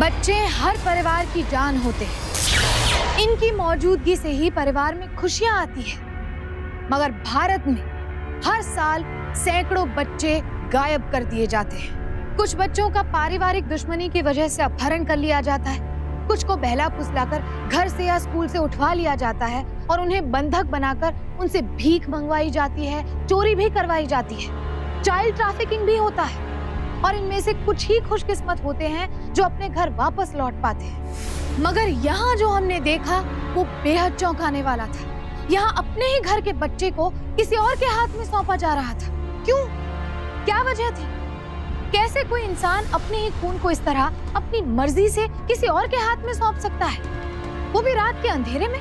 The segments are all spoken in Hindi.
बच्चे हर परिवार की जान होते हैं। इनकी मौजूदगी से ही परिवार में खुशियां आती है। मगर भारत में हर साल सैकड़ों बच्चे गायब कर दिए जाते हैं। कुछ बच्चों का पारिवारिक दुश्मनी की वजह से अपहरण कर लिया जाता है, कुछ को बहला फुसलाकर घर से या स्कूल से उठवा लिया जाता है और उन्हें बंधक बनाकर उनसे भीख मंगवाई जाती है, चोरी भी करवाई जाती है, चाइल्ड ट्रैफिकिंग भी होता है। और इनमें से कुछ ही खुशकिस्मत होते हैं जो अपने घर वापस लौट पाते हैं। मगर यहाँ जो हमने देखा वो बेहद चौंकाने वाला था। यहाँ अपने ही घर के बच्चे को किसी और के हाथ में सौंपा जा रहा था। क्यों? क्या वजह थी? कैसे कोई इंसान अपने ही खून को इस तरह अपनी मर्जी से किसी और के हाथ में सौंप सकता है, वो भी रात के अंधेरे में?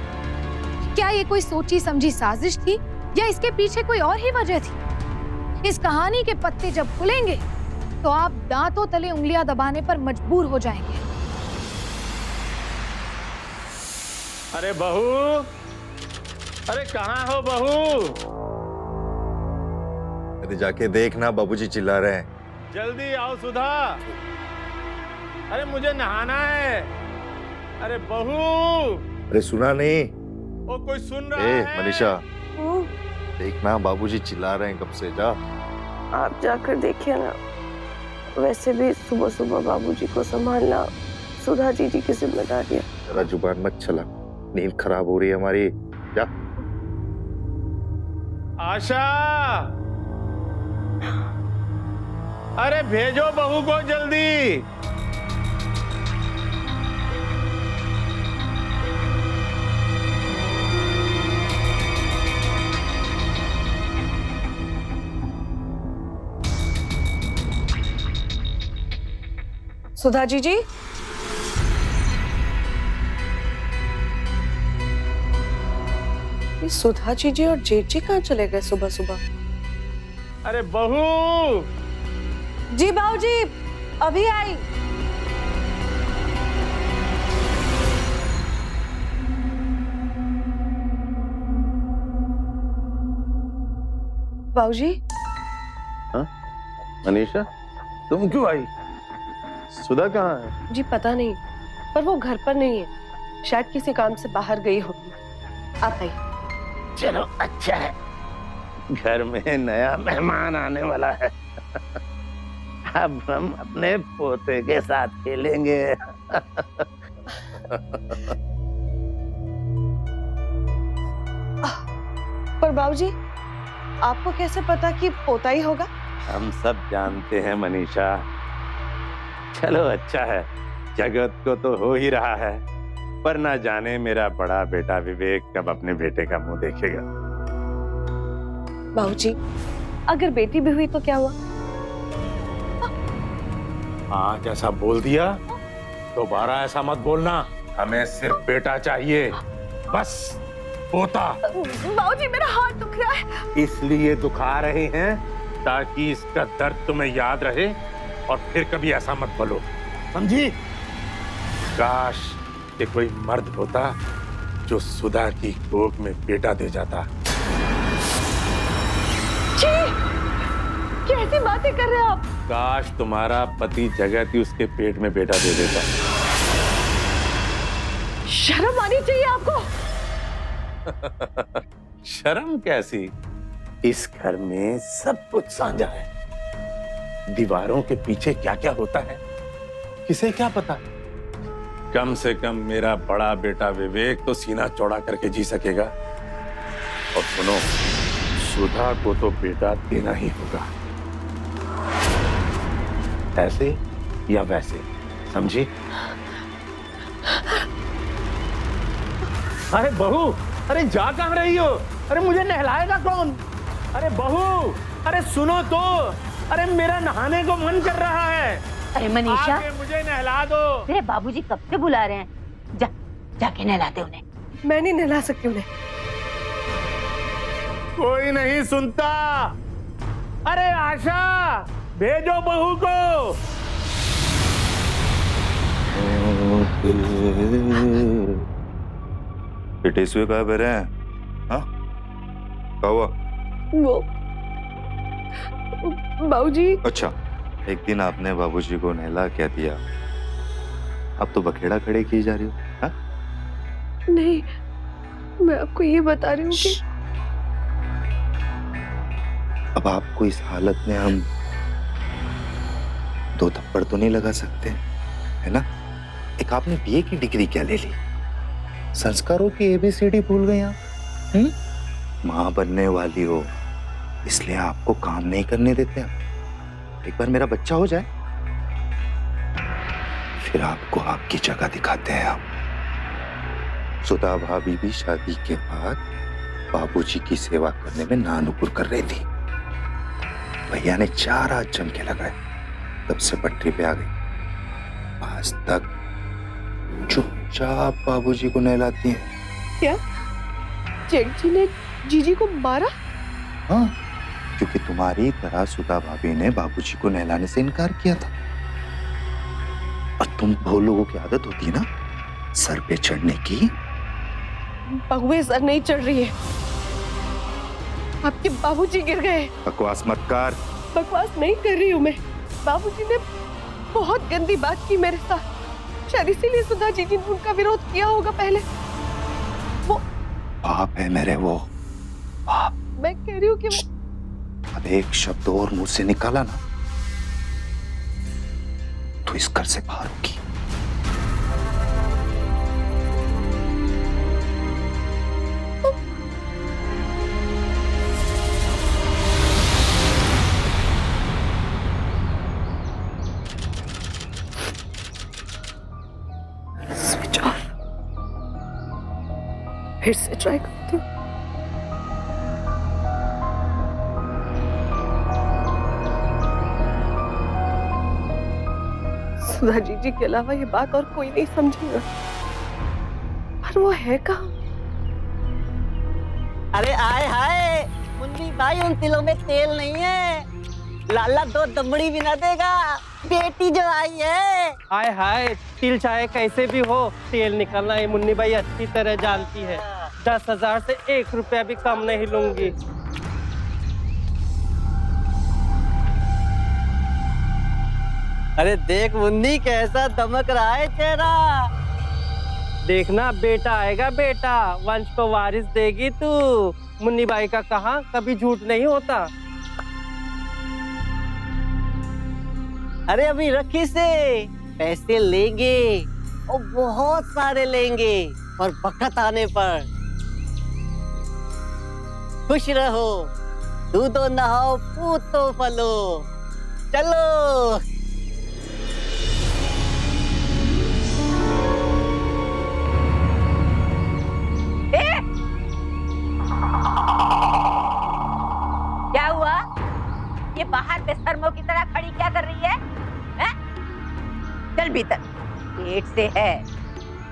क्या ये कोई सोची समझी साजिश थी या इसके पीछे कोई और ही वजह थी? इस कहानी के पत्ते जब खुलेंगे तो आप दांतों तले उंगलियां दबाने पर मजबूर हो जाएंगे। अरे बहू, अरे कहाँ हो बहू? अरे जाके देखना, बाबूजी चिल्ला रहे हैं। जल्दी आओ सुधा। अरे मुझे नहाना है। अरे बहू। अरे सुना नहीं? ओ कोई सुन रहा है? मनीषा, देखना बाबूजी चिल्ला रहे हैं कब से। जा, आप जाकर देखिए ना। वैसे भी सुबह सुबह बाबूजी को संभालना सुधा जीजी की जिम्मेदारी है। जरा जुबान मत चला, नींद खराब हो रही है हमारी। जा। आशा, अरे भेजो बहू को जल्दी। सुधा जीजी, ये सुधा जीजी और जेठ जी कहाँ चले गए सुबह सुबह? अरे बहू। जी बाबूजी, अभी आई। बाबूजी। हाँ? मनीषा, तुम क्यों आई? सुधा कहाँ है? जी पता नहीं, पर वो घर पर नहीं है, शायद किसी काम से बाहर गई होगी। आप आई। चलो अच्छा है, घर में नया मेहमान आने वाला है। अब हम अपने पोते के साथ खेलेंगे। पर बाबूजी, आपको कैसे पता कि पोता ही होगा? हम सब जानते हैं मनीषा। चलो अच्छा है, जगत को तो हो ही रहा है, पर ना जाने मेरा बड़ा बेटा विवेक कब अपने बेटे का मुंह देखेगा। बाबूजी, अगर बेटी भी हुई तो क्या हुआ? हाँ, जैसा बोल दिया, दोबारा ऐसा मत बोलना। हमें सिर्फ बेटा चाहिए, बस पोता। बाबूजी, मेरा हाथ दुख रहा है। इसलिए दुखा रहे हैं ताकि इसका दर्द तुम्हें याद रहे और फिर कभी ऐसा मत बोलो, समझी? काश कि कोई मर्द होता जो सुधा की कोख में बेटा दे जाता। कैसी बातें कर रहे हैं आप? काश तुम्हारा पति जगत ही उसके पेट में बेटा दे देता। शर्म आनी चाहिए आपको। शर्म कैसी? इस घर में सब कुछ साझा है। दीवारों के पीछे क्या क्या होता है किसे क्या पता। कम से कम मेरा बड़ा बेटा विवेक तो सीना चौड़ा करके जी सकेगा। और सुनो, सुधा को तो बेटा देना ही होगा, ऐसे या वैसे, समझी? अरे बहू, अरे जा कहाँ रही हो? अरे मुझे नहलाएगा कौन? अरे बहू, अरे सुनो तो, अरे मेरा नहाने को मन कर रहा है। अरे मनीषा, आके मुझे नहला दो। तेरे बाबूजी कब से बुला रहे हैं, जा जाके नहलाते उन्हें। मैं नहीं नहला सकती उन्हें। कोई नहीं सुनता। अरे आशा, भेजो बहू को। बेटे इसमें कहा बह रहे हैं? हाँ, क्या हुआ? वो बाबूजी। अच्छा, एक दिन आपने बाबूजी को नहला क्या दिया? अब तो बखेड़ा खड़े किए जा रही हो। हाँ? नहीं, मैं आपको ये बता रही हूँ कि अब आपको इस हालत में हम 2 थप्पड़ तो नहीं लगा सकते, है ना? एक आपने बीए की डिग्री क्या ले ली, संस्कारों की एबीसीडी भूल गए आप। मां बनने वाली हो इसलिए आपको काम नहीं करने देते हम। एक बार मेरा बच्चा हो जाए फिर आपको आपकी जगह दिखाते हैं हम। सुधा भाभी भी शादी के बाद बाबूजी की सेवा करने में नानुकुर कर रही थी। भैया ने 4 हाथ जम के लगाए, तब से पटरी पे आ गई। आज तक चुपचाप बाबूजी को नहलाती हैं। क्या जेठ जी ने जीजी को मारा? हाँ, क्योंकि तुम्हारी तरह सुधा भाभी ने बाबूजी को नहलाने से इनकार किया था। और तुम वो लोगों की आदत होती है ना सर पे चढ़ने की। बहुए सर नहीं चढ़ रही है, आपके बाबूजी गिर गए। बकवास मत कर। बकवास नहीं कर रही हूँ मैं। बाबूजी ने बहुत गंदी बात की मेरे साथ, शायद इसीलिए सुधा जीजी ने उनका विरोध किया होगा पहले। वो बाप है मेरे, वो बाप। मैं कह रही हूँ कि वो अब एक शब्द और मुंह से निकाला ना तो इस घर से बाहर होगी। Switch off. फिर से ट्राई करती हूँ। सुधा जीजी के अलावा ये बात और कोई नहीं समझेगा। पर वो है कहाँ? अरे आए हाय मुन्नी भाई, उन तिलों में तेल नहीं है। लाला 2 दमड़ी भी ना देगा, बेटी जो आई है। हाय हाय, तिल चाहे कैसे भी हो, तेल निकलना ये मुन्नी भाई अच्छी तरह जानती है। 10,000 से 1 रुपया भी कम नहीं लूंगी। अरे देख मुन्नी कैसा दमक रहा है चेहरा। देखना बेटा आएगा, बेटा वंश को वारिस देगी तू। मुन्नी बाई का कहा कभी झूठ नहीं होता। अरे अभी रखी से पैसे लेंगे और बहुत सारे लेंगे, और वक्त आने पर खुश रहो, दूधो नहाओ पूतो फलो। चलो क्या हुआ? ये बाहर बेशर्मों की तरह खड़ी क्या कर रही है? हैं? चल भीतर, पेट से है।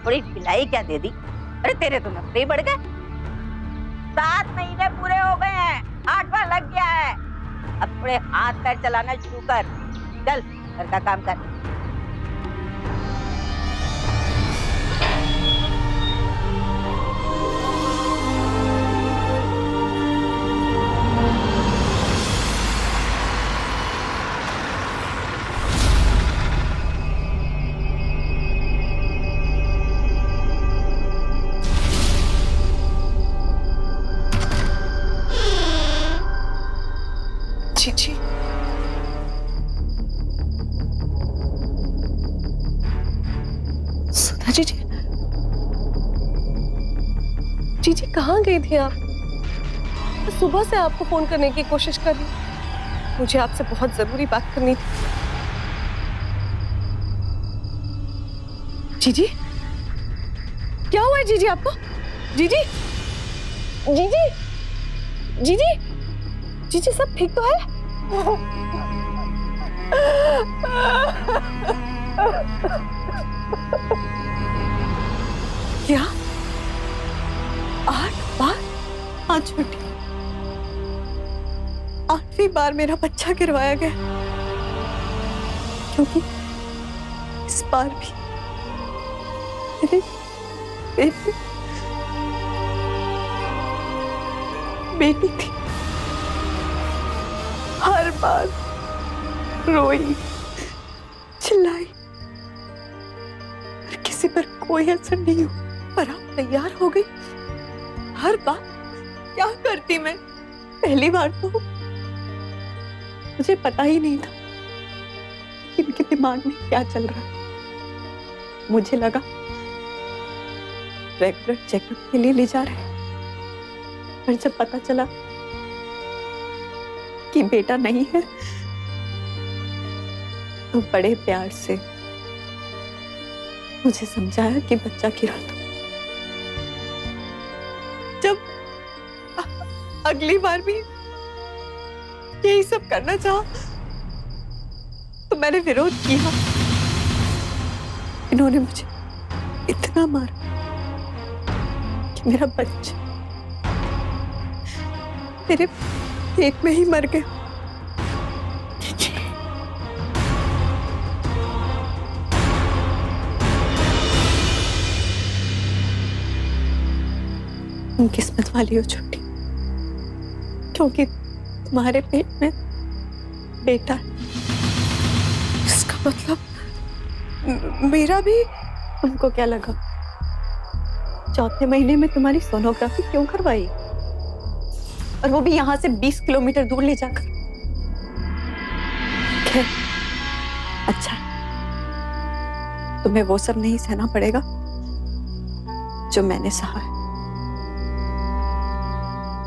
थोड़ी पिलाई क्या दे दी? अरे तेरे तो नखरे ही बढ़ गए। 7 महीने पूरे हो गए हैं, 8वां लग गया है। अब थोड़े हाथ पैर चलाना शुरू कर। चल घर का काम कर। जीजी, सुधा जीजी, जीजी कहाँ गई थी आप? मैं सुबह से आपको फोन करने की कोशिश कर रही हूँ। मुझे आपसे बहुत जरूरी बात करनी थी। जीजी, क्या हुआ है जीजी आपको? जीजी, जीजी, जीजी, जीजी सब ठीक तो है? क्या 8 बार? हाँ छोटी, 8वीं बार मेरा बच्चा गिरवाया गया, क्योंकि इस बार भी मेरी बेटी बेटी थी। हर बार रोई, चिल्लाई, किसी पर कोई असर नहीं हुआ, पर आप तैयार हो गई। हर बार क्या करती मैं? पहली बार तो मुझे पता ही नहीं था कि इनके दिमाग में क्या चल रहा है। मुझे लगा रेगुलर चेकअप के लिए ले जा रहे हैं, पर जब पता चला कि बेटा नहीं है तो बड़े प्यार से मुझे समझाया कि बच्चा गिरा था। जब अगली बार भी यही सब करना चाहा तो मैंने विरोध किया। इन्होंने मुझे इतना मारा कि मेरा बच्चा मेरे पेट में ही मर गया। तुम किस्मत वाली हो छोटी, क्योंकि तुम्हारे पेट में बेटा है। इसका मतलब मेरा भी। तुमको क्या लगा चौथे महीने में तुम्हारी सोनोग्राफी क्यों करवाई, और वो भी यहाँ से 20 किलोमीटर दूर ले जाकर? खैर, अच्छा तुम्हें वो सब नहीं सहना पड़ेगा जो मैंने सहा है,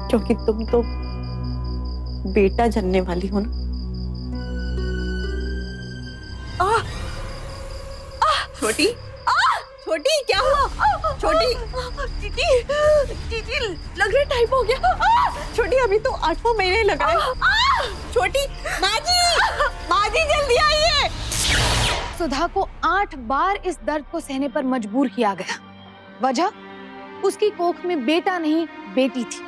क्योंकि तुम तो बेटा जनने वाली हो ना। छोटी, छोटी क्या हुआ? छोटी, दीदी लग रहा टाइप हो गया। छोटी अभी तो 8वां महीने लगा है। छोटी, माजी जल्दी आइए। सुधा को 8 बार इस दर्द को सहने पर मजबूर किया गया। वजह, उसकी कोख में बेटा नहीं बेटी थी।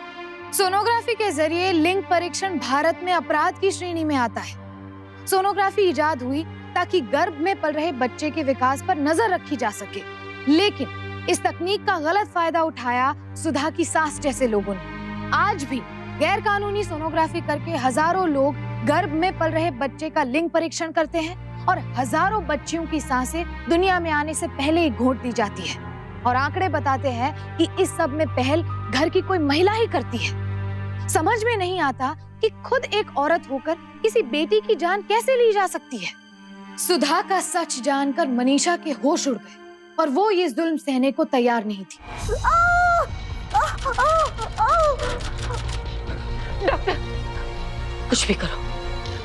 सोनोग्राफी के जरिए लिंग परीक्षण भारत में अपराध की श्रेणी में आता है। सोनोग्राफी इजाद हुई ताकि गर्भ में पल रहे बच्चे के विकास पर नजर रखी जा सके, लेकिन इस तकनीक का गलत फायदा उठाया सुधा की सास जैसे लोगों ने। आज भी गैर कानूनी सोनोग्राफी करके हजारों लोग गर्भ में पल रहे बच्चे का लिंग परीक्षण करते हैं और हजारों बच्चियों की सांसें दुनिया में आने से पहले ही घोंट दी जाती है। और आंकड़े बताते हैं कि इस सब में पहल घर की कोई महिला ही करती है। समझ में नहीं आता कि खुद एक औरत होकर किसी बेटी की जान कैसे ली जा सकती है। सुधा का सच जानकर मनीषा के होश उड़ गए और वो ये जुल्म सहने को तैयार नहीं थी। डॉक्टर, कुछ भी करो,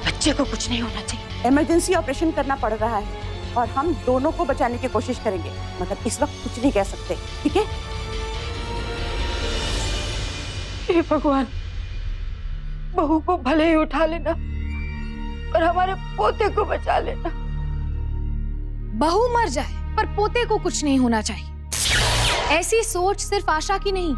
बच्चे को कुछ नहीं होना चाहिए। इमरजेंसी ऑपरेशन करना पड़ रहा है और हम दोनों को बचाने की कोशिश करेंगे, मगर इस वक्त कुछ नहीं कह सकते, ठीक है? हे भगवान, बहू को भले ही उठा लेना और हमारे पोते को बचा लेना। बहू मर जाए पर पोते को कुछ नहीं होना चाहिए। ऐसी सोच सिर्फ आशा की नहीं,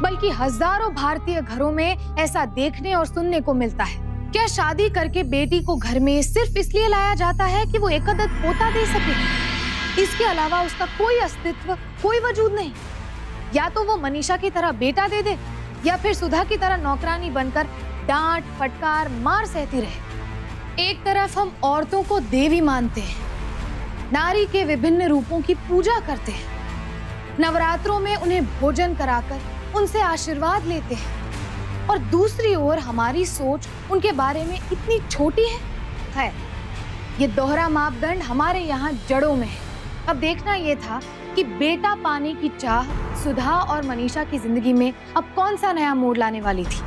बल्कि हजारों भारतीय घरों में ऐसा देखने और सुनने को मिलता है। क्या शादी करके बेटी को घर में सिर्फ इसलिए लाया जाता है कि वो एक अदद पोता दे सके? इसके अलावा उसका कोई अस्तित्व, कोई वजूद नहीं। या तो वो मनीषा की तरह बेटा दे दे, या फिर सुधा की तरह नौकरानी बनकर डांट फटकार मार सहती रहे। एक तरफ हम औरतों को देवी मानते हैं, नारी के विभिन्न रूपों की पूजा करते हैं, नवरात्रों में उन्हें भोजन कराकर उनसे आशीर्वाद लेते हैं, और दूसरी ओर हमारी सोच उनके बारे में इतनी छोटी है। ये दोहरा मापदंड हमारे यहाँ जड़ों में है। अब देखना ये था कि बेटा पाने की चाह सुधा और मनीषा की जिंदगी में अब कौन सा नया मोड़ लाने वाली थी।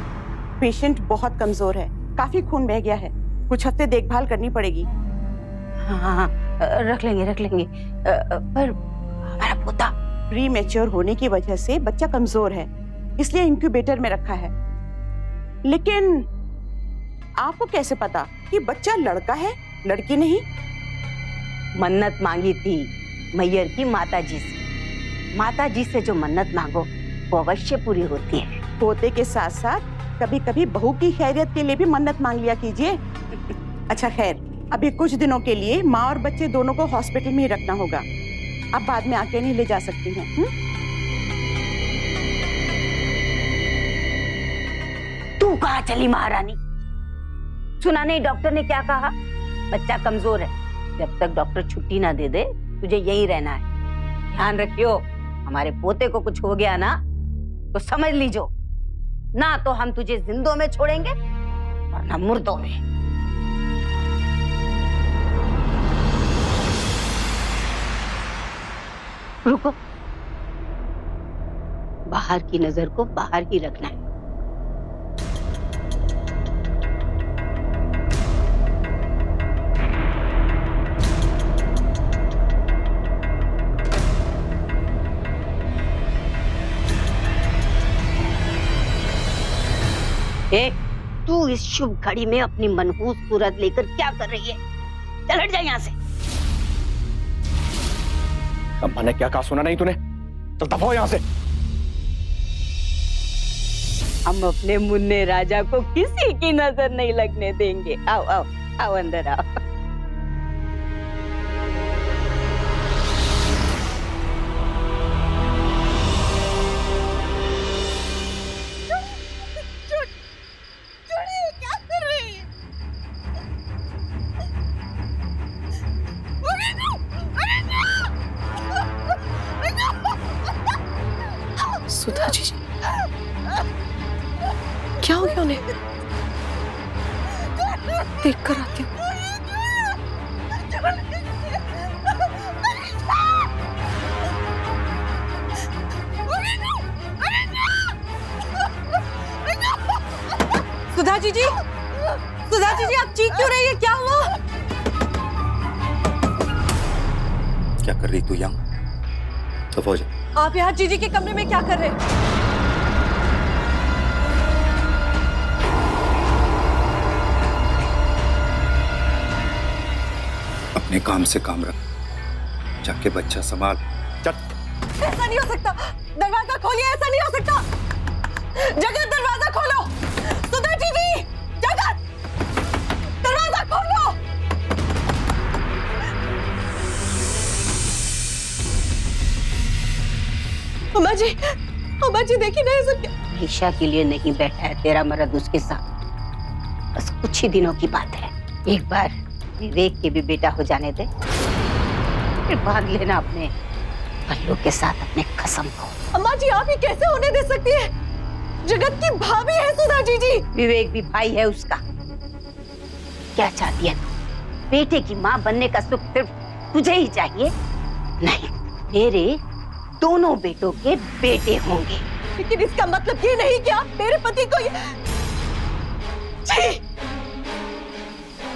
पेशेंट बहुत कमजोर है, काफी खून बह गया है, कुछ हफ्ते देखभाल करनी पड़ेगी। हाँ, रख लेंगे। पर हमारा पोता प्री मैच्योर होने की वजह से बच्चा कमजोर है, इसलिए इंक्यूबेटर में रखा है। लेकिन आपको कैसे पता कि बच्चा लड़का है, लड़की नहीं? मन्नत मांगी थी मैयर की माताजी से। माताजी से जो मन्नत मांगो वो अवश्य पूरी होती है। पोते के साथ साथ कभी कभी बहू की खैरियत के लिए भी मन्नत मांग लिया कीजिए। अच्छा खैर, अभी कुछ दिनों के लिए माँ और बच्चे दोनों को हॉस्पिटल में ही रखना होगा। अब बाद में आके नहीं ले जा सकती हैं। तू कहाँ चली महारानी? सुना नहीं डॉक्टर ने क्या कहा? बच्चा कमजोर है, जब तक डॉक्टर छुट्टी ना दे दे तुझे यहीं रहना है। ध्यान रखियो, हमारे पोते को कुछ हो गया ना तो समझ लीजो, ना तो हम तुझे जिंदों में छोड़ेंगे और ना मुर्दों में। रुको, बाहर की नजर को बाहर ही रखना है। तू इस शुभ घड़ी में अपनी मनहूस सूरत लेकर क्या कर रही है? चल हट जा यहाँ से। अम्मा ने क्या कहा सुना नहीं तूने? चल दफा हो यहाँ से। हम अपने मुन्ने राजा को किसी की नजर नहीं लगने देंगे। आओ आओ आओ, अंदर आओ। सुधा जी, क्या हो गया उन्हें? देख कर आती हूँ। सुधा जी, सुधा जी, आप चीख क्यों रही है? क्या हुआ? क्या कर रही तू यहाँ? तो हो जा। आप यहाँ जीजी के कमरे में क्या कर रहे हैं? अपने काम से काम रख, जाके बच्चा संभाल। चल। ऐसा नहीं हो सकता, दरवाजा खोलिए। ऐसा नहीं हो सकता। जगत, दरवाजा खोलो। सुधा जी, जगत, दरवाजा खोलो। अम्मा जी देखिए ना, ये सब क्या? हमेशा के लिए नहीं बैठा है तेरा मर्द उसके साथ, बस कुछ ही दिनों की बात है। एक बार विवेक के भी बेटा हो जाने दे, फिर बांध लेना अपने पल्लू के साथ अपने कसम को। अम्मा जी, आप ये कैसे होने दे सकती है? जगत की भाभी है सुधा जी। विवेक भी भाई है उसका। क्या चाहती है तू? बेटे की माँ बनने का सुख सिर्फ तुझे ही चाहिए? नहीं, मेरे दोनों बेटों के बेटे होंगे। लेकिन इसका मतलब ये नहीं कि आप मेरे पति को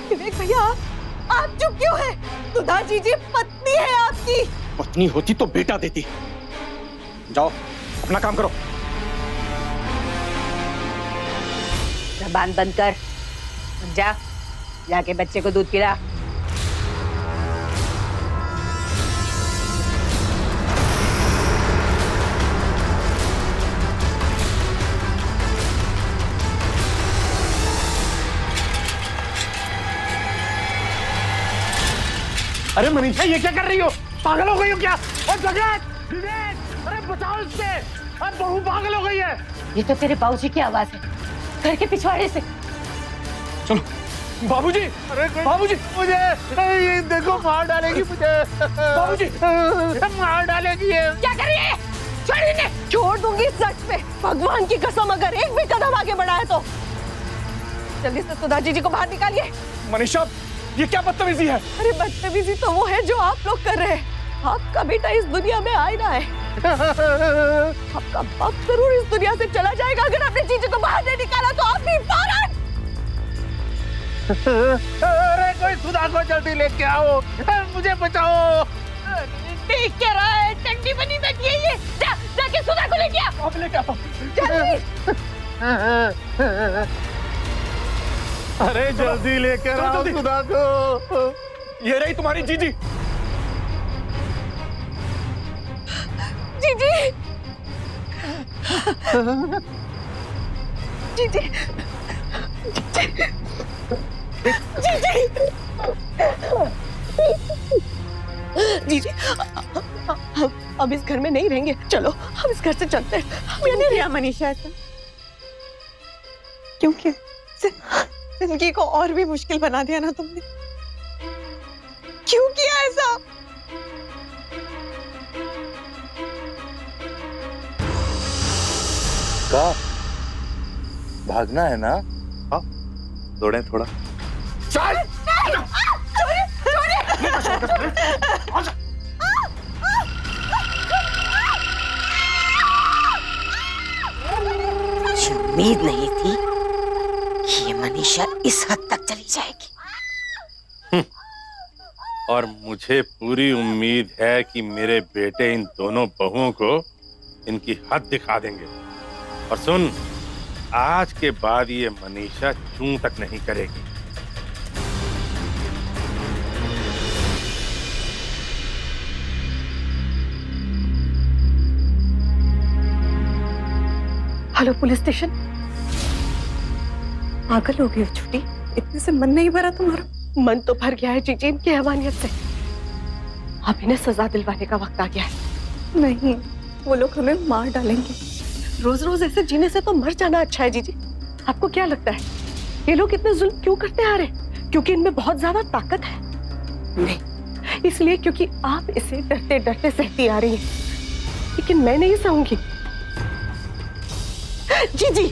विवेक भैया, आप चुप क्यों हैं? सुधा जी पत्नी है आपकी। पत्नी होती तो बेटा देती। जाओ अपना काम करो। जबान बंद कर, जा जाके बच्चे को दूध पिला। अरे मनीषा, ये क्या कर रही हो? पागल हो गई हो क्या? और जगत, विवेक, अरे बचाओ इससे। अब बहू पागल हो गई है। ये तो तेरे बाबूजी की आवाज है, घर के पिछवाड़े से। चलो बाबूजी। अरे बाबूजी, मुझे ये देखो, मार डालेगी मुझे। बाबूजी मार डालेगी ये। क्या कर रही है? छोड़ इन्हें। छोड़ दूंगी सच पे, भगवान की कसम, अगर एक भी कदम आगे बढ़ा है तो। जल्दी से सुधा जी को बाहर निकालिए। मनीषा, ये क्या बदतमीजी है? अरे बदतमीजी तो वो है जो आप लोग कर रहे हैं। आपका बेटा इस दुनिया में आए ना है, आपका बाप जरूर इस दुनिया से चला जाएगा अगर आपने जीजू को बाहर नहीं निकाला तो। आप भी फौरन। अरे कोई सुधा को जल्दी लेके आओ, मुझे बचाओ। देख क्या रहा है? टंडी बनी बैठी है ये। जाके सुधा को लेके आ। आप लेके आओ। अरे जल्दी लेकर आओ सुधा को। ये रही तुम्हारी जीजी। जीजी, जीजी, जीजी, हम इस घर में नहीं रहेंगे। चलो हम इस घर से चलते हैं। मैंने रिया मनीषा ऐसा क्योंकि जिंदगी को और भी मुश्किल बना दिया ना तुमने। क्यों किया ऐसा? सुधा, भागना है ना? हाँ, दौड़े थोड़ा। चल मुझे उम्मीद नहीं थी कि ये मनीषा इस हद तक चली जाएगी। और मुझे पूरी उम्मीद है कि मेरे बेटे इन दोनों बहुओं को इनकी हद दिखा देंगे। और सुन, आज के बाद ये मनीषा चूं तक नहीं करेगी। Hello police station. पागल हो गई हो छुट्टी, इतने से मन नहीं भरा तुम्हारा? मन तो भर गया है जीजी इनकी हैवानियत से। अब इन्हें सजा दिलवाने का वक्त आ गया है। नहीं, वो लोग हमें मार डालेंगे। रोज रोज ऐसे जीने से तो मर जाना अच्छा है जीजी। आपको क्या लगता है ये लोग इतने जुल्म क्यों करते आ रहे? क्योंकि इनमें बहुत ज्यादा ताकत है? नहीं, इसलिए क्योंकि आप इसे डरते डरते सहती आ रही हैं। लेकिन मैं नहीं सहूंगी जीजी।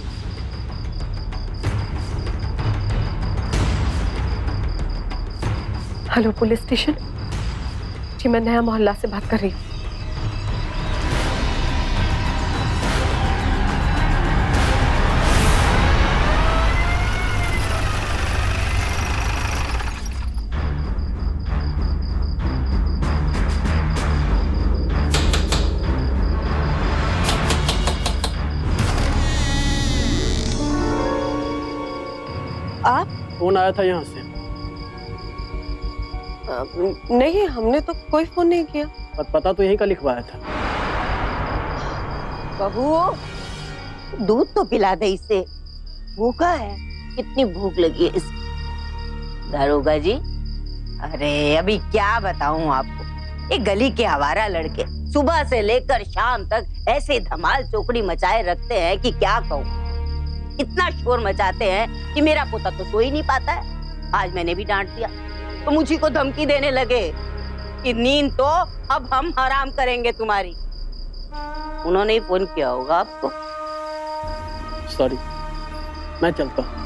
हेलो पुलिस स्टेशन जी, मैं नया मोहल्ला से बात कर रही हूँ। आप? फोन आया था यहाँ से। नहीं, हमने तो कोई फोन नहीं किया। पर पता तो यहीं का लिखवाया था। बहू, दूध तो पिला दे इसे, भूखा है, कितनी भूख लगी है इसे। दारोगा जी, अरे अभी क्या बताऊं आपको, एक गली के आवारा लड़के सुबह से लेकर शाम तक ऐसे धमाल चौकड़ी मचाए रखते हैं कि क्या कहूं। इतना शोर मचाते हैं कि मेरा पोता तो सो ही नहीं पाता है। आज मैंने भी डांट दिया तो मुझी को धमकी देने लगे कि नींद तो अब हम हराम करेंगे तुम्हारी। उन्होंने ही फोन किया होगा आपको। सॉरी, मैं चलता हूँ।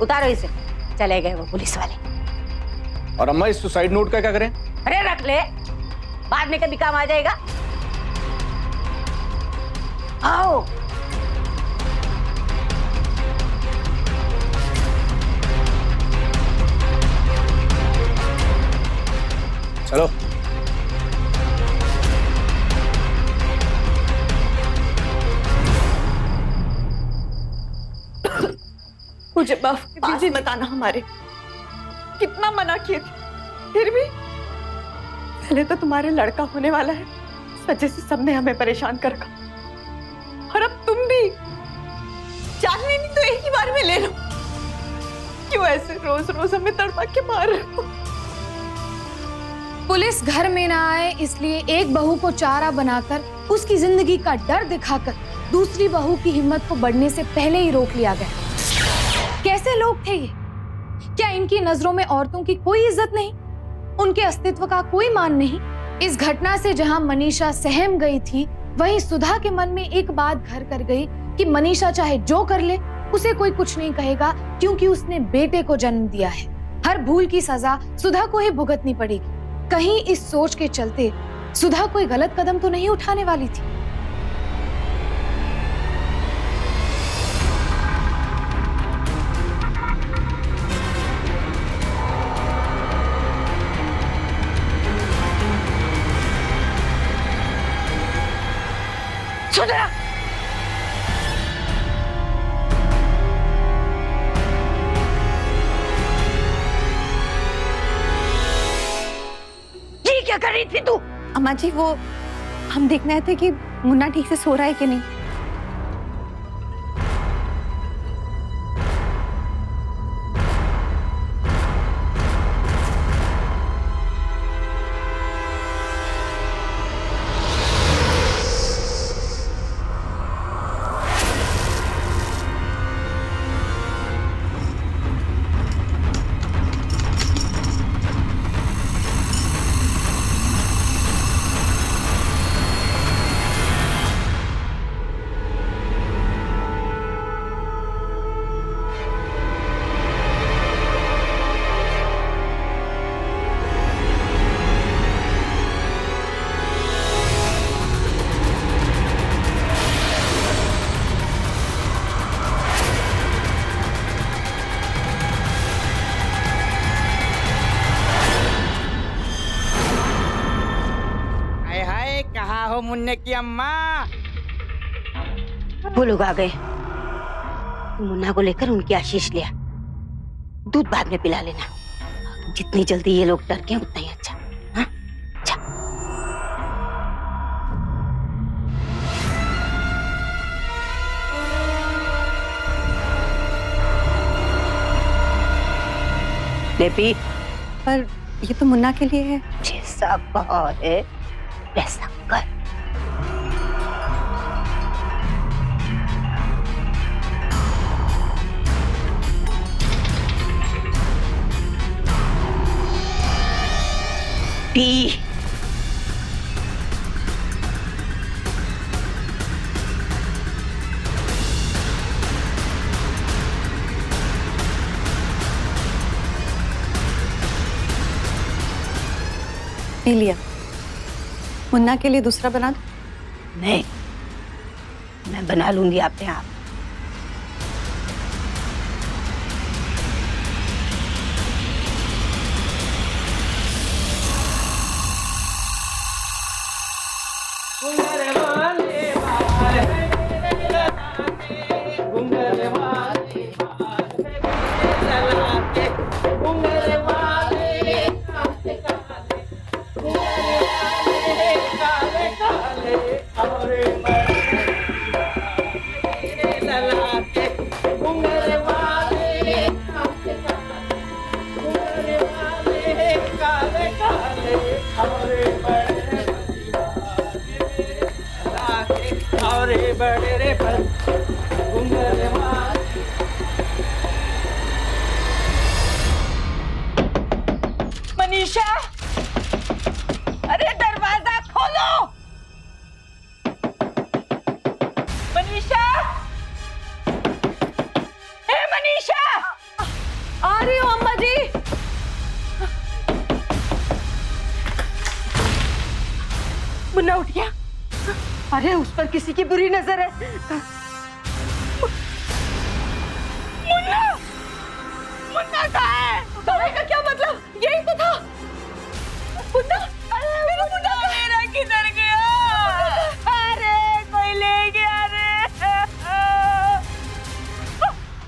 उतारो इसे। चले गए वो पुलिस वाले। और अम्मा, इस सुसाइड नोट का क्या करें? अरे रख ले, बाद में कभी काम आ जाएगा। आओ। चलो। मुझे माफ कर दीजिए। बताना हमारे कितना मना किए थे, फिर भी। पहले तो तुम्हारे लड़का होने वाला है, इस वजह से सबने हमें परेशान कर रखा। और अब तुम भी जान लेनी तो एक ही बार में ले लो। क्यों ऐसे रोज रोज हमें तड़पा के मार रहे हो? पुलिस घर में ना आए इसलिए एक बहू को चारा बनाकर उसकी जिंदगी का डर दिखाकर दूसरी बहू की हिम्मत को बढ़ने से पहले ही रोक लिया गया। कैसे लोग थे ये? क्या इनकी नजरों में औरतों की कोई इज्जत नहीं, उनके अस्तित्व का कोई मान नहीं? इस घटना से जहां मनीषा सहम गई थी, वहीं सुधा के मन में एक बात घर कर गई कि मनीषा चाहे जो कर ले उसे कोई कुछ नहीं कहेगा, क्योंकि उसने बेटे को जन्म दिया है। हर भूल की सजा सुधा को ही भुगतनी पड़ेगी। कहीं इस सोच के चलते सुधा कोई गलत कदम तो नहीं उठाने वाली थी। सुधा, ये क्या कर रही थी तू? अम्मा जी, वो हम देखने आए थे कि मुन्ना ठीक से सो रहा है कि नहीं। मुन्ने की अम्मा। वो लोग आ गए। मुन्ना को लेकर उनकी आशीष लिया। दूध बाद में पिला लेना। जितनी जल्दी ये लोग डर के उतना ही अच्छा। हाँ? अच्छा। ले पी। पर ये तो मुन्ना के लिए है। जैसा कहा है वैसा कर। पी। पी लिया। मुन्ना के लिए दूसरा बना दो। नहीं, मैं बना लूंगी अपने आप। मनीषा, अरे दरवाजा खोलो। मनीषा, हे मनीषा। आ रही हूँ अम्मा जी। मुन्ना उठ गया। अरे उस पर किसी की बुरी नजर है। मुन्ना, मुन्ना कहाँ है? दवाई का क्या मतलब? यही तो था। मुन्ना, मेरा मुन्ना मेरा किधर गया? अरे कोई ले गया रे।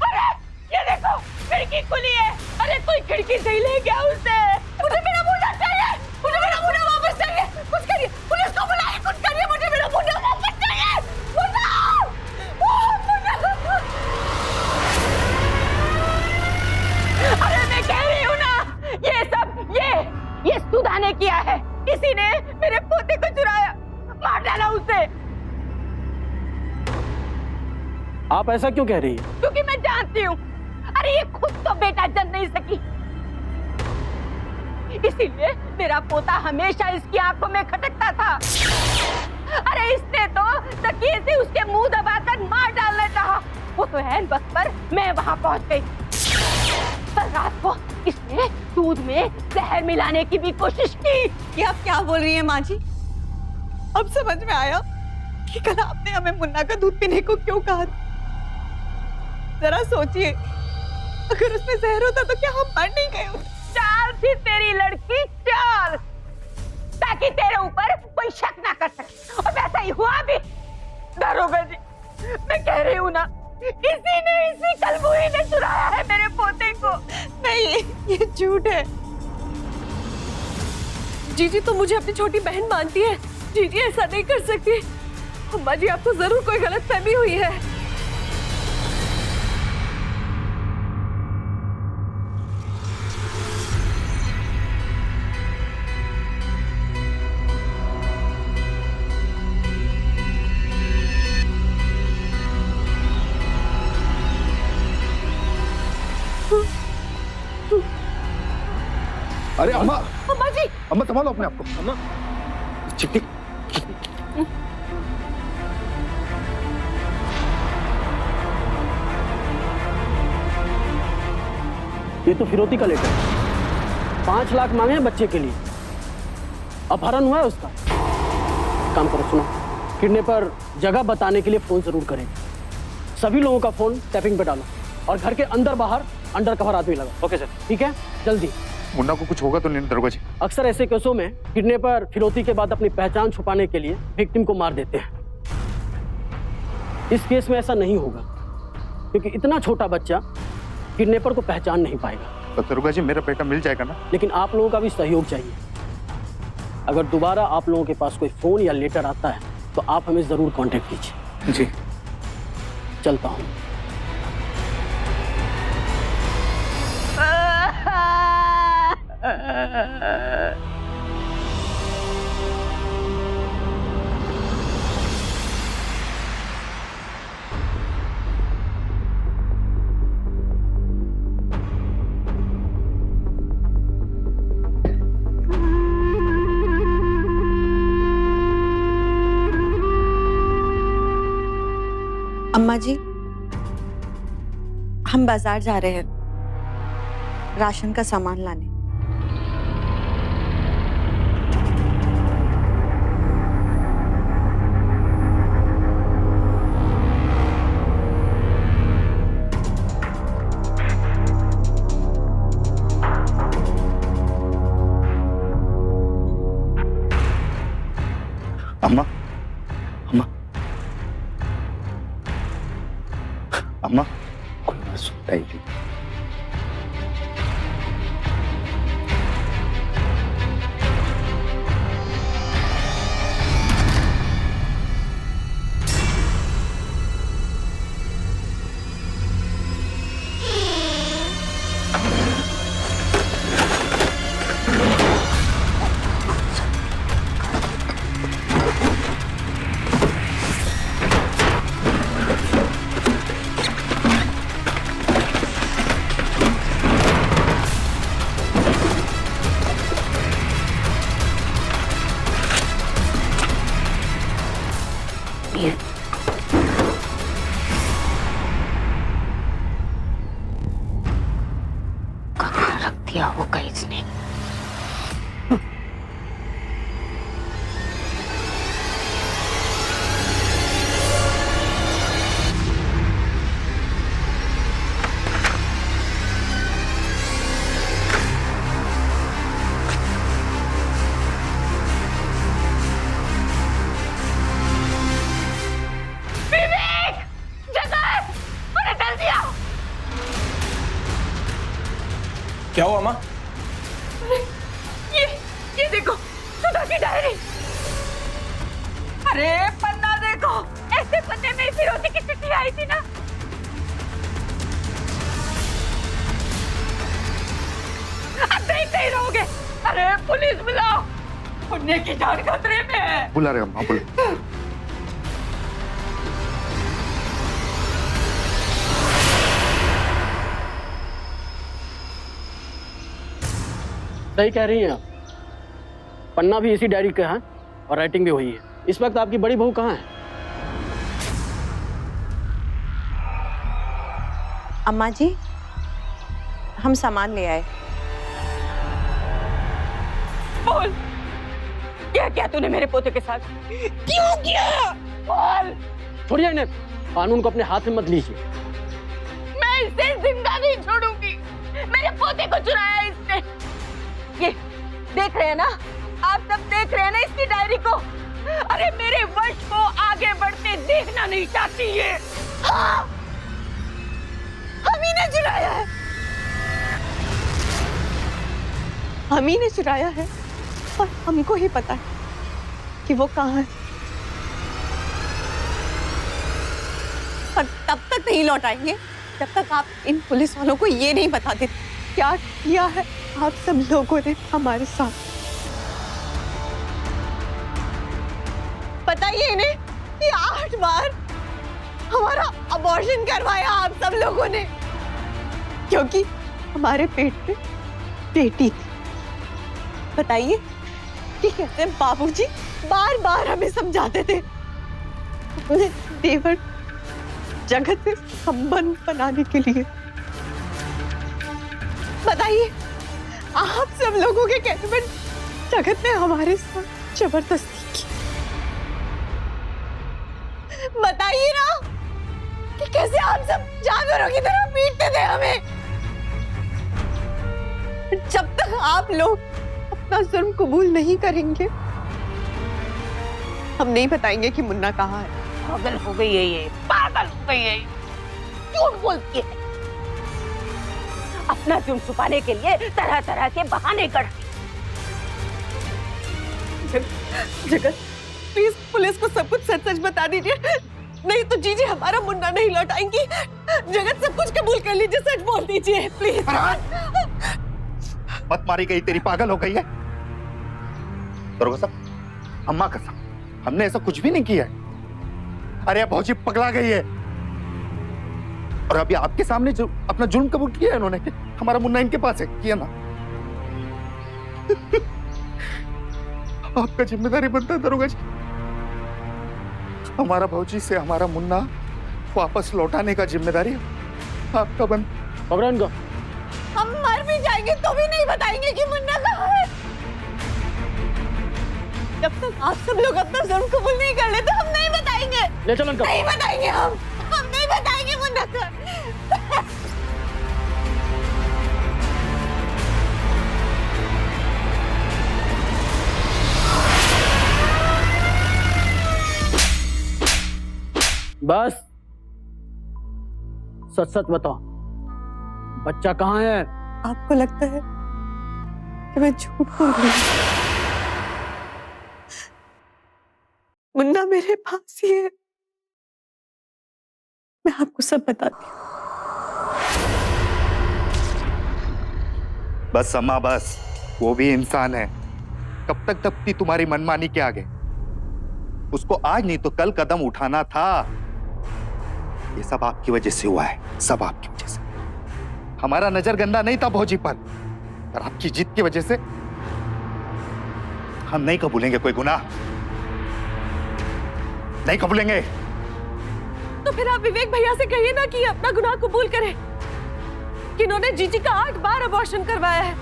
अरे ये देखो खिड़की खुली है। अरे कोई खिड़की से ही ले गया उसे। मुझे मेरा मुन्ना चाहिए। मुझे मेरा मुन्ना वापस चाहिए। कुछ करिए, पुलिस को बुलाइए, कुछ करिए। मुझे मेरा मुन्ना वापस चाहिए। मुन्ना, मुन्ना। अरे मैं कह रही हूँ ना, ये सब ये सुधा ने किया है। किसी ने मेरे पोते को चुराया, मार डाला उसे। आप ऐसा क्यों कह रही है? क्योंकि मैं जानती हूँ। अरे ये खुद तो बेटा जन नहीं सकी, इसीलिए मेरा पोता हमेशा इसकी आंखों में खटकता था। अरे इसने तो तकिए से उसके मुंह दबाकर मार डालना चाहा। वो तो ऐन वक्त पर मैं वहां पहुंच गई। पर रात को इसने दूध में जहर मिलाने की भी कोशिश की। ये आप क्या बोल रही हैं माँ जी? अब समझ में आया कि कल आपने हमें मुन्ना का दूध पीने को क्यों कहा। जरा सोचिए, अगर उसमें जहर होता तो क्या हम मर नहीं गए? चाल थी तेरी लड़की, चाल, ताकि तेरे ऊपर कोई शक ना कर सके। और वैसा ही हुआ भी। दारोगा जी, मैं कह रही हूँ ना, इसी कलबुही ने चुराया है मेरे पोते को। नहीं, ये झूठ है। जीजी तो मुझे अपनी छोटी बहन मानती है। जीजी ऐसा नहीं कर सकती। अम्मा जी, आपको जरूर कोई गलतफहमी हुई है। अरे अम्मा, अम्मा जी, अम्मा संभालो अपने आप को। अम्मा, चिट्ठी। ये तो फिरौती का लेटर है। 5 लाख मांगे हैं बच्चे के लिए। अपहरण हुआ है उसका। काम करो, सुनो, किडनैपर जगह बताने के लिए फोन जरूर करेंगे। सभी लोगों का फोन टैपिंग पे डालो और घर के अंदर बाहर अंडर कवर आदमी लगा। ओके सर, ठीक है, जल्दी। मुन्ना को कुछ होगा तो नहीं दरोगा जी? अक्सर ऐसे केसों में किडनैपर फिरौती के बाद अपनी पहचान छुपाने के लिए विक्टिम को मार देते हैं। इस केस में ऐसा नहीं होगा, क्योंकि इतना छोटा बच्चा किडनैपर को पहचान नहीं पाएगा। तो दरोगा जी मेरा बेटा मिल जाएगा ना? लेकिन आप लोगों का भी सहयोग चाहिए। अगर दोबारा आप लोगों के पास कोई फोन या लेटर आता है तो आप हमें जरूर कांटेक्ट कीजिए। जी चलता हूँ। अम्मा जी, हम बाजार जा रहे हैं राशन का सामान लाने। अम्मा, अम्मा, अम्मा, कोई बात सुनता ही नहीं। कहाँ रख दिया होगा इसने? क्या हुआ माँ? ये देखो सुधा की डायरी। अरे पन्ना देखो, ऐसे पन्ने में फिरौती की चिट्ठी आई थी ना। अब देखते ही रहोगे। अरे पुलिस बुलाओ, पुण्य की जान खतरे में है। बुला रहे अम्मा, बुला। सही कह रही हैं आप। पन्ना भी इसी डायरी का है और राइटिंग भी हुई है। इस वक्त आपकी बड़ी बहू कहाँ है? अम्मा जी, हम सामान ले आए। बोल, क्या क्या तूने मेरे पोते के साथ क्यों किया? बोल। छोड़िए इन्हें, कानून को अपने हाथ में मत लीजिए। मैं इसे जिंदा नहीं छोड़ूंगी। मेरे पोते को चुराया इसने। ये देख रहे हैं ना, आप सब देख रहे हैं ना इसकी डायरी को। अरे मेरे वंश को आगे बढ़ते देखना नहीं चाहती ये। हाँ, हम ही ने चुराया है। हम ही ने चुराया है और हमको ही पता है कि वो कहाँ है। और तब तक नहीं लौट आएंगे जब तक आप इन पुलिस वालों को ये नहीं बता देते क्या किया है आप सब लोगों ने हमारे साथ। बताइए इन्हें कि 8 बार हमारा अबॉर्शन करवाया आप सब लोगों ने, क्योंकि हमारे पेट में बेटी थी। बताइए कि कैसे बाबूजी बार बार हमें समझाते थे अपने देवर जगत से संबंध बनाने के लिए। बताइए आप सब लोगों के कहने पर जगत ने हमारे साथ जबरदस्ती की। बताइए ना कि कैसे आप सब जानवरों की तरह पीटते थे हमें। जब तक आप लोग अपना जुर्म कबूल नहीं करेंगे। हम नहीं बताएंगे कि मुन्ना कहाँ है। पागल हो गई है ये, पागल हो गई है, झूठ बोलती है। अपना जुर्म छुपाने के लिए तरह तरह के बहाने करती। जगत प्लीज पुलिस को सब कुछ सच सच बता दीजिए, नहीं तो जीजी हमारा मुन्ना नहीं लौटाएंगी। जगत सब कुछ कबूल कर लीजिए, सच बोल दीजिए प्लीज। मत मारी गई तेरी, पागल हो गई है। दरोगा साहब, अम्मा कसम, हमने ऐसा कुछ भी नहीं किया है। अरे भौजी पगला गई है। और अभी आपके सामने जो अपना जुर्म कबूल किया है इन्होंने, हमारा मुन्ना इनके पास है, किया ना। आपका जिम्मेदारी बनता है दरोगा जी, हमारा भौजी से हमारा मुन्ना वापस लौटाने का जिम्मेदारी आपका बन। पकड़ो इनको। हम मर भी जाएंगे तो भी नहीं बताएंगे कि मुन्ना कहाँ है। जब तक आप सब लोग अपना जुर्म कबूल नहीं कर लेते हम नहीं बताएंगे। ले चलो इनको। नहीं बताएंगे, हम नहीं बताएंगे मुन्ना का। बस सच सच बताओ, बच्चा कहाँ है? आपको लगता है कि मैं झूठ बोल रही हूँ? मुन्ना मेरे पास ही है, मैं आपको सब बताती हूँ। बस अम्मा बस, वो भी इंसान है। कब तक दबती तुम्हारी मनमानी के आगे? उसको आज नहीं तो कल कदम उठाना था। ये सब आपकी वजह से हुआ है, सब आपकी वजह से। हमारा नजर गंदा नहीं था भौजी पर, और आपकी जिद की वजह से हम नहीं कबूलेंगे कोई गुनाह, नहीं कबूलेंगे। तो फिर आप विवेक भैया से कहिए ना कि अपना गुनाह कबूल करें कि इन्होंने जीजी का 8 बार अबॉर्शन करवाया है,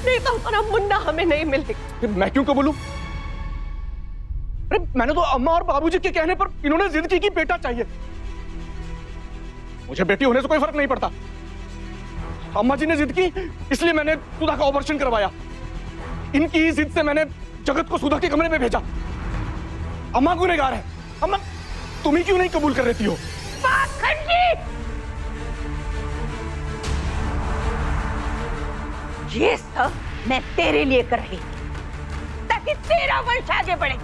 नहीं तो हमारा मुन्ना हमें नहीं मिलेगा। मैं क्यों कबूलूं? अरे मैंने तो अम्मा और बाबूजी के कहने पर इन्होंने जिद की कि बेटा चाहिए। मुझे बेटी होने से कोई फर्क नहीं पड़ता। अम्मा जी ने जिद की इसलिए मैंने सुधा का ऑपरेशन करवाया। इनकी ही जिद से मैंने जगत को सुधा के कमरे में भेजा। अम्मा गुनहगार है। अम्मा तुम ही क्यों नहीं कबूल कर रही हो? ये सब मैं तेरे लिए कर रही हूं, ताकि तेरा वंश आगे बढ़े,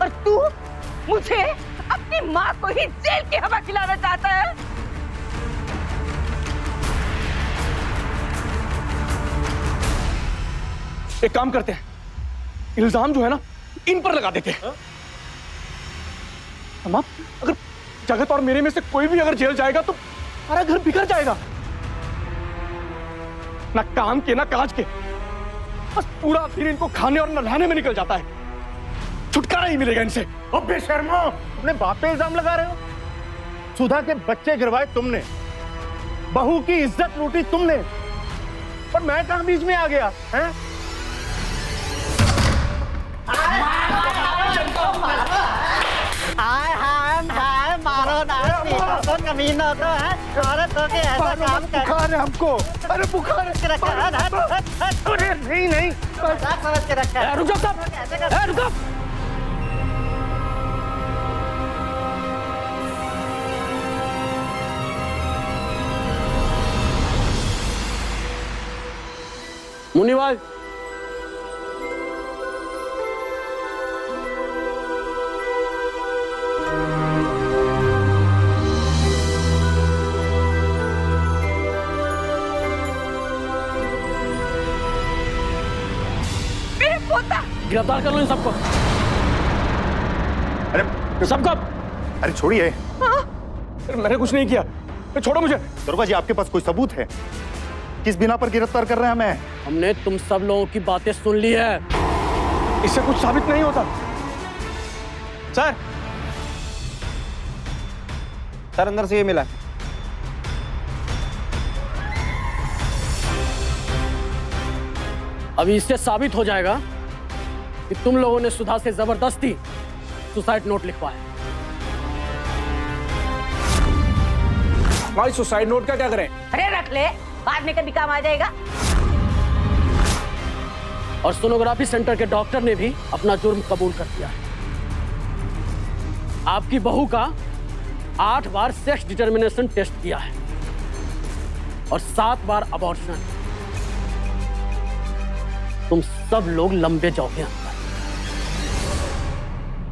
और तू मुझे अपनी माँ को ही जेल की हवा खिलाना चाहता है। एक काम करते हैं, इल्जाम जो है ना इन पर लगा देते हैं। अम्मा, अगर जगत और मेरे में से कोई भी अगर जेल जाएगा तो सारा घर बिखर जाएगा। ना काम के ना काज के, बस पूरा दिन इनको खाने और नहलाने में निकल जाता है। छुटकारा ही मिलेगा इनसे। अब बेशर्मो, अपने बाप पे इल्जाम लगा रहे हो। सुधा के बच्चे गिरवाए तुमने, बहू की इज्जत लूटी तुमने, पर मैं कहां बीच में आ गया हैं? हाय मारो ना, तो कमीना तो है, औरत हो के ऐसा काम कर। बुखार है हमको, अरे बुखार है। अरे नहीं नहीं, समझ के रखा है। रुक जाओ साहब, रुक जाओ। मुनीवाल, गिरफ्तार कर लो इन सबको। अरे सबको। अरे छोड़िए। मैंने कुछ नहीं किया, छोड़ो मुझे। दरोगा जी, आपके पास कोई सबूत है? किस बिना पर गिरफ्तार कर रहे हैं हमें? हमने तुम सब लोगों की बातें सुन ली है। इससे कुछ साबित नहीं होता। सर, सर अंदर से ये मिला। अभी इससे साबित हो जाएगा कि तुम लोगों ने सुधा से जबरदस्ती सुसाइड नोट लिखवाया। भाई सुसाइड नोट का क्या करें? अरे रख ले, बाद में कभी काम आ जाएगा। और सोनोग्राफी सेंटर के डॉक्टर ने भी अपना जुर्म कबूल कर दिया है। आपकी बहू का 8 बार सेक्स डिटर्मिनेशन टेस्ट किया है और 7 बार अबॉर्शन। तुम सब लोग लंबे जाओगे अंदर।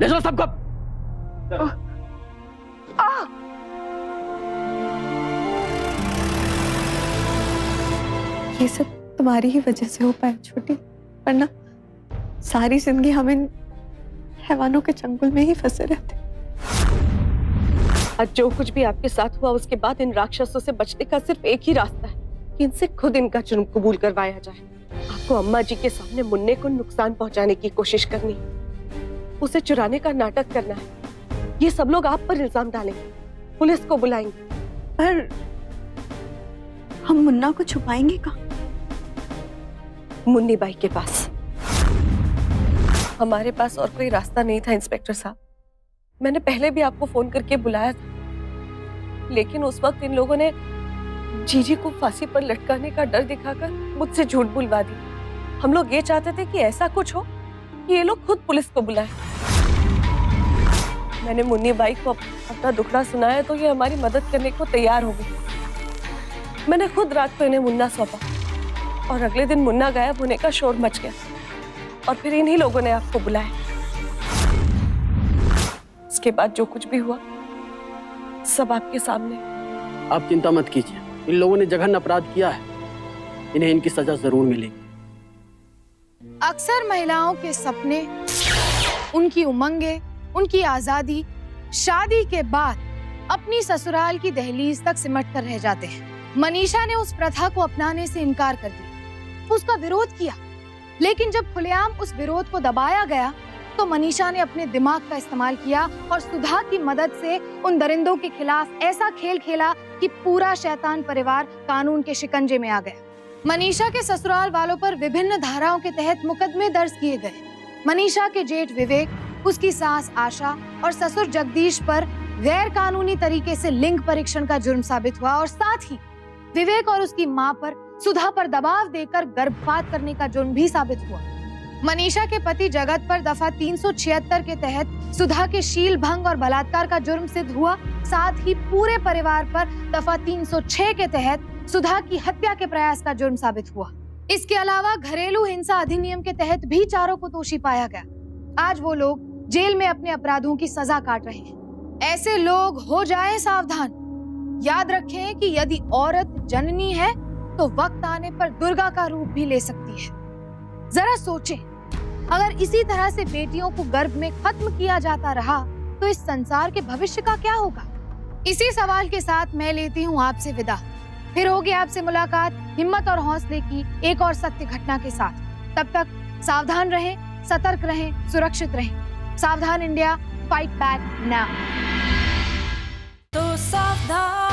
ले चलो सबको। ये सब तुम्हारी ही वजह से हो पाया छोटी, वरना सारी जिंदगी हम इन हैवानों के चंगुल में ही फंसे रहते। आज जो कुछ भी आपके साथ हुआ उसके बाद इन राक्षसों से बचने का सिर्फ एक ही रास्ता है कि इनसे खुद इनका जुर्म कबूल करवाया जाए। आपको अम्मा जी के सामने मुन्ने को नुकसान पहुंचाने की कोशिश करनी है, उसे चुराने का नाटक करना है। ये सब लोग आप पर इल्जाम डालेंगे, पुलिस को बुलाएंगे। पर हम मुन्ना को छुपाएंगे कहाँ? मुन्नी बाई के पास। हमारे पास और कोई रास्ता नहीं था इंस्पेक्टर साहब। मैंने पहले भी आपको फोन करके बुलाया था, लेकिन उस वक्त इन लोगों ने जीजी को फांसी पर लटकाने का डर दिखाकर मुझसे झूठ बुलवा दी। हम लोग ये चाहते थे कि ऐसा कुछ हो कि ये लोग खुद पुलिस को बुलाएं। मैंने मुन्नी बाई को अपना दुखड़ा सुनाया तो ये हमारी मदद करने को तैयार हो गई। मैंने खुद रात को इन्हें मुन्ना सौंपा और अगले दिन मुन्ना गायब होने का शोर मच गया और फिर इन्हीं लोगों ने आपको बुलाया। इसके बाद जो कुछ भी हुआ सब आपके सामने। आप चिंता मत कीजिए, इन लोगों ने जघन्य अपराध किया है, इन्हें इनकी सजा जरूर मिलेगी। अक्सर महिलाओं के सपने, उनकी उमंगे, उनकी आजादी शादी के बाद अपनी ससुराल की दहलीज तक सिमट कर रह जाते हैं। मनीषा ने उस प्रथा को अपनाने से इनकार कर दिया, उसका विरोध किया, लेकिन जब खुलेआम उस विरोध को दबाया गया तो मनीषा ने अपने दिमाग का इस्तेमाल किया और सुधा की मदद से उन दरिंदों के खिलाफ ऐसा खेल खेला कि पूरा शैतान परिवार कानून के शिकंजे में आ गया। मनीषा के ससुराल वालों पर विभिन्न धाराओं के तहत मुकदमे दर्ज किए गए। मनीषा के जेठ विवेक, उसकी सास आशा और ससुर जगदीश पर गैर कानूनी तरीके से लिंग परीक्षण का जुर्म साबित हुआ और साथ ही विवेक और उसकी मां पर सुधा पर दबाव देकर गर्भपात करने का जुर्म भी साबित हुआ। मनीषा के पति जगत पर दफा 376 के तहत सुधा के शील भंग और बलात्कार का जुर्म सिद्ध हुआ। साथ ही पूरे परिवार पर दफा 306 के तहत सुधा की हत्या के प्रयास का जुर्म साबित हुआ। इसके अलावा घरेलू हिंसा अधिनियम के तहत भी चारों को दोषी पाया गया। आज वो लोग जेल में अपने अपराधों की सजा काट रहे हैं। ऐसे लोग हो जाएं सावधान। याद रखें कि यदि औरत जननी है तो वक्त आने पर दुर्गा का रूप भी ले सकती है। जरा सोचें, अगर इसी तरह से बेटियों को गर्भ में खत्म किया जाता रहा तो इस संसार के भविष्य का क्या होगा? इसी सवाल के साथ मैं लेती हूँ आपसे विदा। फिर होगी आपसे मुलाकात हिम्मत और हौसले की एक और सत्य घटना के साथ। तब तक सावधान रहें, सतर्क रहें, सुरक्षित रहें। सावधान इंडिया, फाइट बैक नाउ। तो सावधान